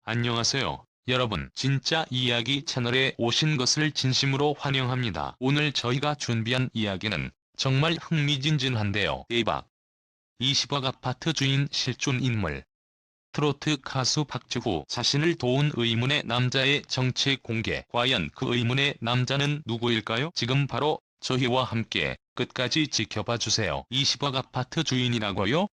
안녕하세요. 여러분, 진짜 이야기 채널에 오신 것을 진심으로 환영합니다. 오늘 저희가 준비한 이야기는 정말 흥미진진한데요. 대박! 20억 아파트 주인 실존 인물. 트로트 가수 박지후 자신을 도운 의문의 남자의 정체 공개. 과연 그 의문의 남자는 누구일까요? 지금 바로 저희와 함께 끝까지 지켜봐 주세요. 20억 아파트 주인이라고요?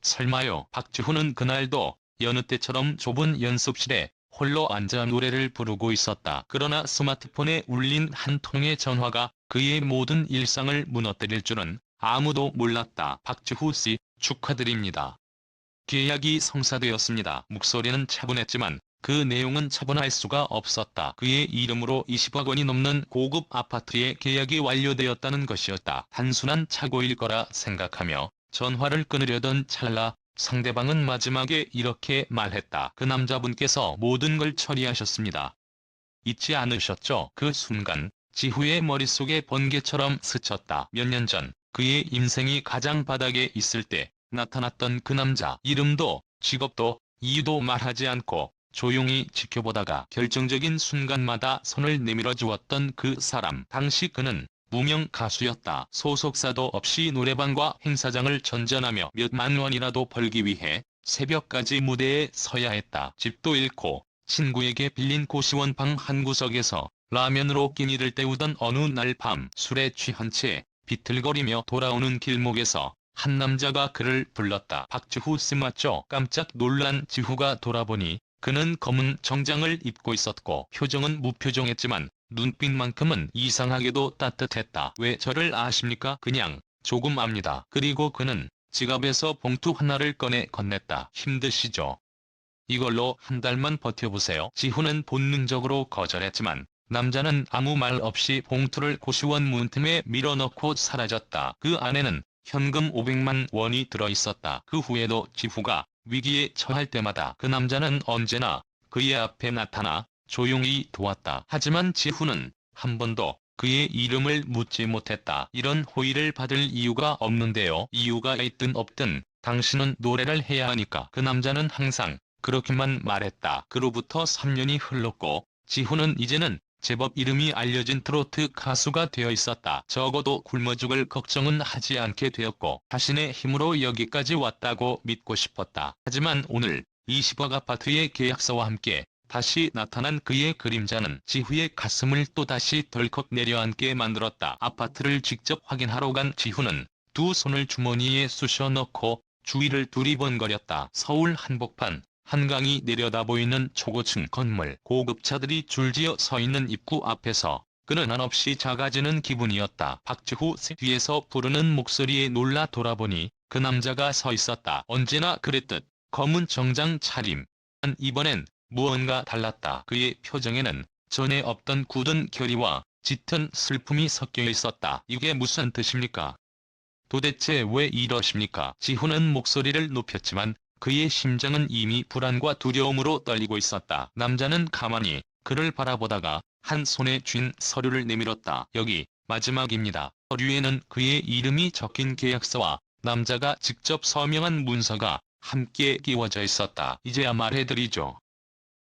설마요. 박지후는 그날도 여느 때처럼 좁은 연습실에 홀로 앉아 노래를 부르고 있었다. 그러나 스마트폰에 울린 한 통의 전화가 그의 모든 일상을 무너뜨릴 줄은 아무도 몰랐다. 박지후 씨, 축하드립니다. 계약이 성사되었습니다. 목소리는 차분했지만 그 내용은 차분할 수가 없었다. 그의 이름으로 20억 원이 넘는 고급 아파트의 계약이 완료되었다는 것이었다. 단순한 착오일 거라 생각하며 전화를 끊으려던 찰나 상대방은 마지막에 이렇게 말했다. 그 남자분께서 모든 걸 처리하셨습니다. 잊지 않으셨죠? 그 순간 지후의 머릿속에 번개처럼 스쳤다. 몇 년 전 그의 인생이 가장 바닥에 있을 때 나타났던 그 남자. 이름도 직업도 이유도 말하지 않고 조용히 지켜보다가 결정적인 순간마다 손을 내밀어 주었던 그 사람. 당시 그는 무명 가수였다. 소속사도 없이 노래방과 행사장을 전전하며 몇만 원이라도 벌기 위해 새벽까지 무대에 서야 했다. 집도 잃고 친구에게 빌린 고시원 방 한 구석에서 라면으로 끼니를 때우던 어느 날 밤 술에 취한 채 비틀거리며 돌아오는 길목에서 한 남자가 그를 불렀다. 박지후 씨 맞죠? 깜짝 놀란 지후가 돌아보니 그는 검은 정장을 입고 있었고 표정은 무표정했지만 눈빛만큼은 이상하게도 따뜻했다. 왜 저를 아십니까? 그냥 조금 압니다. 그리고 그는 지갑에서 봉투 하나를 꺼내 건넸다. 힘드시죠? 이걸로 한 달만 버텨보세요. 지후는 본능적으로 거절했지만 남자는 아무 말 없이 봉투를 고시원 문틈에 밀어넣고 사라졌다. 그 안에는 현금 500만 원이 들어있었다. 그 후에도 지후가 위기에 처할 때마다 그 남자는 언제나 그의 앞에 나타나 조용히 도왔다. 하지만 지후는 한 번도 그의 이름을 묻지 못했다. 이런 호의를 받을 이유가 없는데요. 이유가 있든 없든 당신은 노래를 해야 하니까. 그 남자는 항상 그렇게만 말했다. 그로부터 3년이 흘렀고 지후는 이제는 제법 이름이 알려진 트로트 가수가 되어 있었다. 적어도 굶어 죽을 걱정은 하지 않게 되었고 자신의 힘으로 여기까지 왔다고 믿고 싶었다. 하지만 오늘 20억 아파트의 계약서와 함께 다시 나타난 그의 그림자는 지후의 가슴을 또다시 덜컥 내려앉게 만들었다. 아파트를 직접 확인하러 간 지후는 두 손을 주머니에 쑤셔 넣고 주위를 두리번거렸다. 서울 한복판 한강이 내려다 보이는 초고층 건물, 고급차들이 줄지어 서 있는 입구 앞에서 그는 한없이 작아지는 기분이었다. 박지후 뒤에서 부르는 목소리에 놀라 돌아보니 그 남자가 서 있었다. 언제나 그랬듯 검은 정장 차림. 한 이번엔 무언가 달랐다. 그의 표정에는 전에 없던 굳은 결의와 짙은 슬픔이 섞여 있었다. 이게 무슨 뜻입니까? 도대체 왜 이러십니까? 지후는 목소리를 높였지만 그의 심장은 이미 불안과 두려움으로 떨리고 있었다. 남자는 가만히 그를 바라보다가 한 손에 쥔 서류를 내밀었다. 여기 마지막입니다. 서류에는 그의 이름이 적힌 계약서와 남자가 직접 서명한 문서가 함께 끼워져 있었다. 이제야 말해드리죠.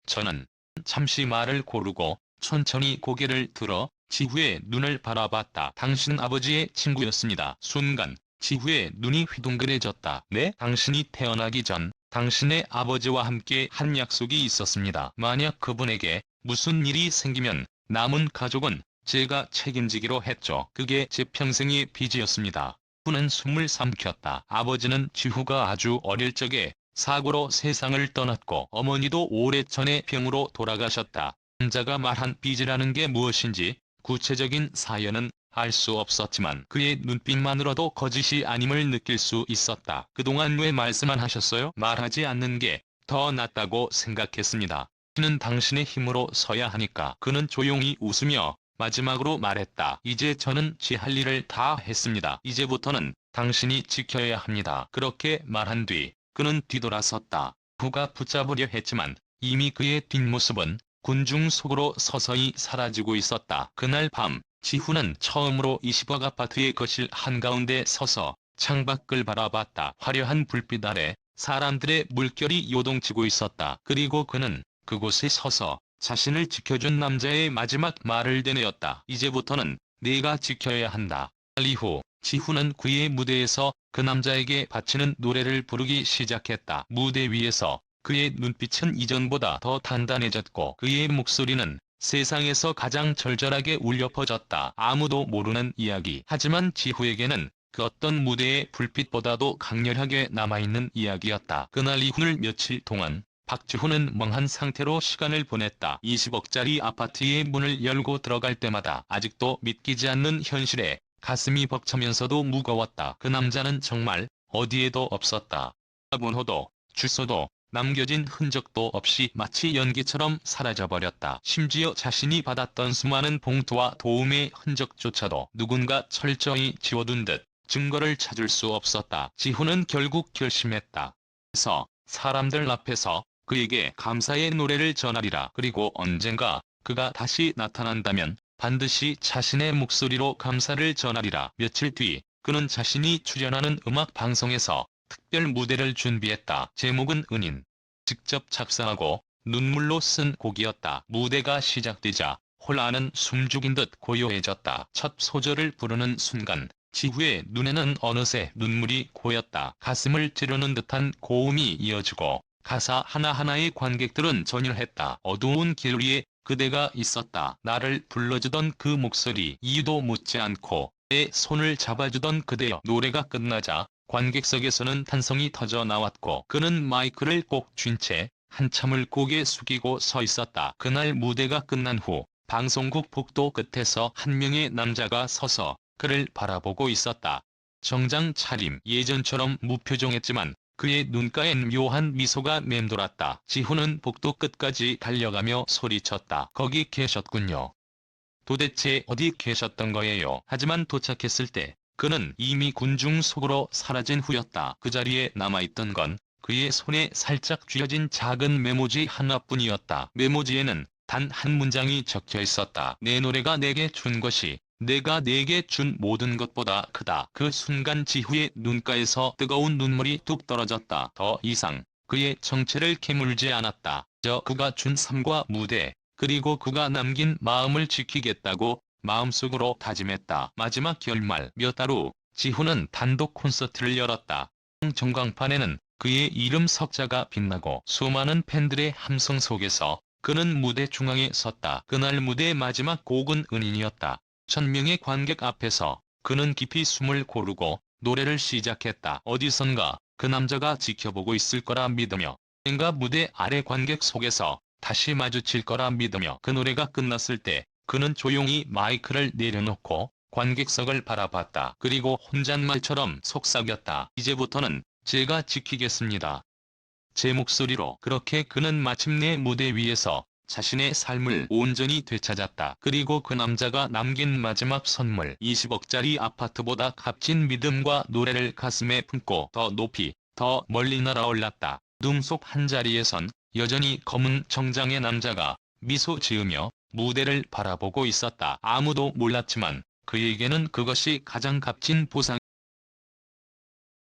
저는 잠시 말을 고르고 천천히 고개를 들어 지후의 눈을 바라봤다. 당신 아버지의 친구였습니다. 순간 지후의 눈이 휘둥그레졌다. 네? 당신이 태어나기 전 당신의 아버지와 함께 한 약속이 있었습니다. 만약 그분에게 무슨 일이 생기면 남은 가족은 제가 책임지기로 했죠. 그게 제 평생의 빚이었습니다. 후는 숨을 삼켰다. 아버지는 지후가 아주 어릴 적에 사고로 세상을 떠났고 어머니도 오래전에 병으로 돌아가셨다. 남자가 말한 빚이라는 게 무엇인지 구체적인 사연은 알 수 없었지만 그의 눈빛만으로도 거짓이 아님을 느낄 수 있었다. 그동안 왜 말씀 안 하셨어요? 말하지 않는 게 더 낫다고 생각했습니다. 그는 당신의 힘으로 서야 하니까. 그는 조용히 웃으며 마지막으로 말했다. 이제 저는 제 할 일을 다 했습니다. 이제부터는 당신이 지켜야 합니다. 그렇게 말한 뒤 그는 뒤돌아섰다. 후가 붙잡으려 했지만 이미 그의 뒷모습은 군중 속으로 서서히 사라지고 있었다. 그날 밤 지후는 처음으로 20억 아파트의 거실 한가운데 서서 창밖을 바라봤다. 화려한 불빛 아래 사람들의 물결이 요동치고 있었다. 그리고 그는 그곳에 서서 자신을 지켜준 남자의 마지막 말을 되뇌었다. 이제부터는 내가 지켜야 한다. 이후 지훈은 그의 무대에서 그 남자에게 바치는 노래를 부르기 시작했다. 무대 위에서 그의 눈빛은 이전보다 더 단단해졌고 그의 목소리는 세상에서 가장 절절하게 울려 퍼졌다. 아무도 모르는 이야기. 하지만 지후에게는 그 어떤 무대의 불빛보다도 강렬하게 남아있는 이야기였다. 그날 이후를 며칠 동안 박지훈은 멍한 상태로 시간을 보냈다. 20억짜리 아파트의 문을 열고 들어갈 때마다 아직도 믿기지 않는 현실에 가슴이 벅차면서도 무거웠다. 그 남자는 정말 어디에도 없었다. 번호도 주소도 남겨진 흔적도 없이 마치 연기처럼 사라져버렸다. 심지어 자신이 받았던 수많은 봉투와 도움의 흔적조차도 누군가 철저히 지워둔 듯 증거를 찾을 수 없었다. 지훈은 결국 결심했다. 그래서 사람들 앞에서 그에게 감사의 노래를 전하리라. 그리고 언젠가 그가 다시 나타난다면 반드시 자신의 목소리로 감사를 전하리라. 며칠 뒤 그는 자신이 출연하는 음악 방송에서 특별 무대를 준비했다. 제목은 은인. 직접 작사하고 눈물로 쓴 곡이었다. 무대가 시작되자 홀라는 숨죽인 듯 고요해졌다. 첫 소절을 부르는 순간 지후의 눈에는 어느새 눈물이 고였다. 가슴을 찌르는 듯한 고음이 이어지고 가사 하나하나에 관객들은 전율했다. 어두운 길 위에 그대가 있었다. 나를 불러주던 그 목소리. 이유도 묻지 않고 내 손을 잡아주던 그대여. 노래가 끝나자 관객석에서는 탄성이 터져 나왔고 그는 마이크를 꼭 쥔 채 한참을 고개 숙이고 서 있었다. 그날 무대가 끝난 후 방송국 복도 끝에서 한 명의 남자가 서서 그를 바라보고 있었다. 정장 차림. 예전처럼 무표정했지만 그의 눈가엔 묘한 미소가 맴돌았다. 지훈은 복도 끝까지 달려가며 소리쳤다. 거기 계셨군요. 도대체 어디 계셨던 거예요? 하지만 도착했을 때 그는 이미 군중 속으로 사라진 후였다. 그 자리에 남아있던 건 그의 손에 살짝 쥐어진 작은 메모지 하나뿐이었다. 메모지에는 단 한 문장이 적혀 있었다. 내 노래가 내게 준 것이 내가 내게 준 모든 것보다 크다. 그 순간 지후의 눈가에서 뜨거운 눈물이 뚝 떨어졌다. 더 이상 그의 정체를 캐물지 않았다. 그가 준 삶과 무대, 그리고 그가 남긴 마음을 지키겠다고 마음속으로 다짐했다. 마지막 결말. 몇 달 후 지훈은 단독 콘서트를 열었다. 전광판에는 그의 이름 석자가 빛나고 수많은 팬들의 함성 속에서 그는 무대 중앙에 섰다. 그날 무대의 마지막 곡은 은인이었다. 1000명의 관객 앞에서 그는 깊이 숨을 고르고 노래를 시작했다. 어디선가 그 남자가 지켜보고 있을 거라 믿으며 언젠가 무대 아래 관객 속에서 다시 마주칠 거라 믿으며 그 노래가 끝났을 때 그는 조용히 마이크를 내려놓고 관객석을 바라봤다. 그리고 혼잣말처럼 속삭였다. 이제부터는 제가 지키겠습니다. 제 목소리로. 그렇게 그는 마침내 무대 위에서 자신의 삶을 온전히 되찾았다. 그리고 그 남자가 남긴 마지막 선물. 20억짜리 아파트보다 값진 믿음과 노래를 가슴에 품고 더 높이, 더 멀리 날아올랐다. 어둠 속 한자리에선 여전히 검은 정장의 남자가 미소 지으며 무대를 바라보고 있었다. 아무도 몰랐지만 그에게는 그것이 가장 값진 보상